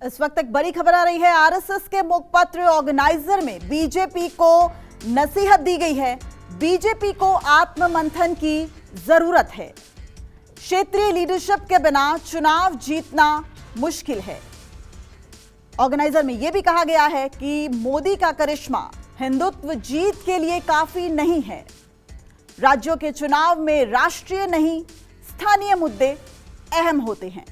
इस वक्त एक बड़ी खबर आ रही है। आरएसएस के मुखपत्र ऑर्गेनाइजर में बीजेपी को नसीहत दी गई है। बीजेपी को आत्ममंथन की जरूरत है। क्षेत्रीय लीडरशिप के बिना चुनाव जीतना मुश्किल है। ऑर्गेनाइजर में यह भी कहा गया है कि मोदी का करिश्मा हिंदुत्व जीत के लिए काफी नहीं है। राज्यों के चुनाव में राष्ट्रीय नहीं, स्थानीय मुद्दे अहम होते हैं।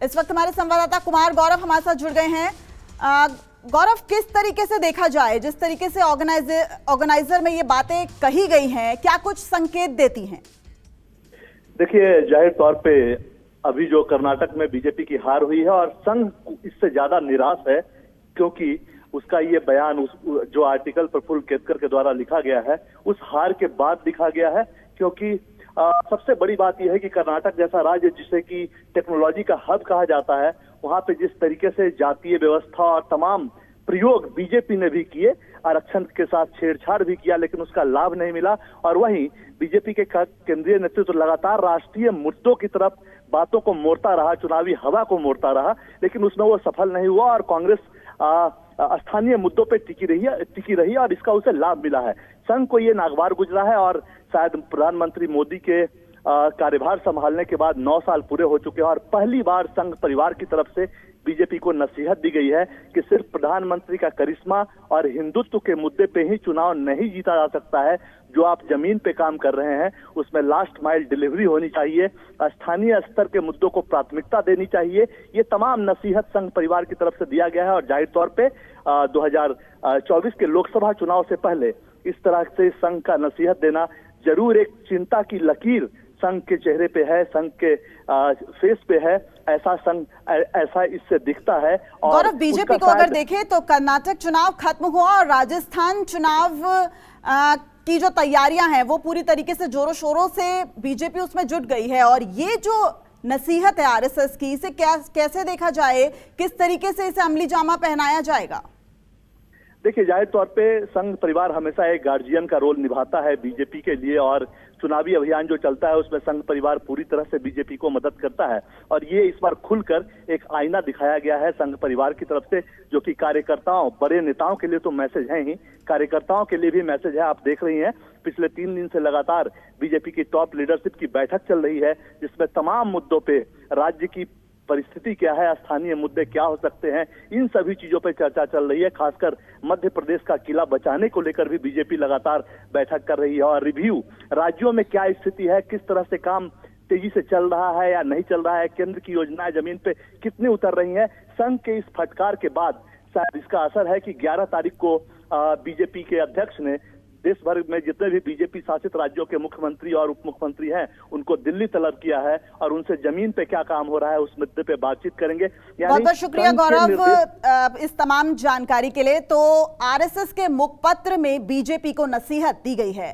इस वक्त हमारे संवाददाता कुमार गौरव हमारे साथ जुड़ गए हैं। गौरव, किस तरीके से देखा जाए, जिस तरीके से ऑर्गेनाइजर में ये बातें कही गई हैं, क्या कुछ संकेत देती हैं? देखिए, जाहिर तौर पे अभी जो कर्नाटक में बीजेपी की हार हुई है और संघ इससे ज्यादा निराश है, क्योंकि उसका ये बयान जो आर्टिकल प्रफुल्ल केतकर के द्वारा लिखा गया है उस हार के बाद लिखा गया है। क्योंकि सबसे बड़ी बात यह है कि कर्नाटक जैसा राज्य जिसे कि टेक्नोलॉजी का हब कहा जाता है, वहां पे जिस तरीके से जातीय व्यवस्था और तमाम प्रयोग बीजेपी ने भी किए, आरक्षण के साथ छेड़छाड़ भी किया, लेकिन उसका लाभ नहीं मिला। और वहीं बीजेपी के केंद्रीय नेतृत्व लगातार राष्ट्रीय मुद्दों की तरफ बातों को मोड़ता रहा, चुनावी हवा को मोड़ता रहा, लेकिन उसमें वो सफल नहीं हुआ और कांग्रेस स्थानीय मुद्दों पे टिकी रही और इसका उसे लाभ मिला है। संघ को ये नागवार गुजरा है और शायद प्रधानमंत्री मोदी के कार्यभार संभालने के बाद 9 साल पूरे हो चुके हैं और पहली बार संघ परिवार की तरफ से बीजेपी को नसीहत दी गई है कि सिर्फ प्रधानमंत्री का करिश्मा और हिंदुत्व के मुद्दे पे ही चुनाव नहीं जीता जा सकता है। जो आप जमीन पे काम कर रहे हैं उसमें लास्ट माइल डिलीवरी होनी चाहिए, स्थानीय स्तर के मुद्दों को प्राथमिकता देनी चाहिए। ये तमाम नसीहत संघ परिवार की तरफ से दिया गया है और जाहिर तौर पे 2024 के लोकसभा चुनाव से पहले इस तरह से संघ का नसीहत देना जरूर एक चिंता की लकीर संघ के चेहरे पे है, संघ के फेस पे है। ऐसा इससे दिखता है। और गौरव, बीजेपी को अगर देखें तो कर्नाटक चुनाव खत्म हुआ और राजस्थान चुनाव की जो तैयारियां हैं वो पूरी तरीके से जोरों शोरों से बीजेपी उसमें जुट गई है। और ये जो नसीहत है आरएसएस की, इसे कैसे देखा जाए, किस तरीके से इसे अमली जामा पहनाया जाएगा? देखिए, जाहिर तौर पे संघ परिवार हमेशा एक गार्जियन का रोल निभाता है बीजेपी के लिए और चुनावी अभियान जो चलता है उसमें संघ परिवार पूरी तरह से बीजेपी को मदद करता है। और ये इस बार खुलकर एक आईना दिखाया गया है संघ परिवार की तरफ से, जो कि कार्यकर्ताओं, बड़े नेताओं के लिए तो मैसेज है ही, कार्यकर्ताओं के लिए भी मैसेज है। आप देख रही हैं पिछले 3 दिन से लगातार बीजेपी की टॉप लीडरशिप की बैठक चल रही है, जिसमें तमाम मुद्दों पे, राज्य की परिस्थिति क्या है, स्थानीय मुद्दे क्या हो सकते हैं, इन सभी चीजों पर चर्चा चल रही है। खासकर मध्य प्रदेश का किला बचाने को लेकर भी बीजेपी लगातार बैठक कर रही है और रिव्यू, राज्यों में क्या स्थिति है, किस तरह से काम तेजी से चल रहा है या नहीं चल रहा है, केंद्र की योजनाएं जमीन पे कितनी उतर रही हैं। संघ के इस फटकार के बाद शायद इसका असर है कि 11 तारीख को बीजेपी के अध्यक्ष ने देश भर में जितने भी बीजेपी शासित राज्यों के मुख्यमंत्री और उप मुख्यमंत्री हैं उनको दिल्ली तलब किया है और उनसे जमीन पे क्या काम हो रहा है उस मुद्दे पे बातचीत करेंगे। बहुत बहुत शुक्रिया गौरव इस तमाम जानकारी के लिए। तो आरएसएस के मुखपत्र में बीजेपी को नसीहत दी गई है।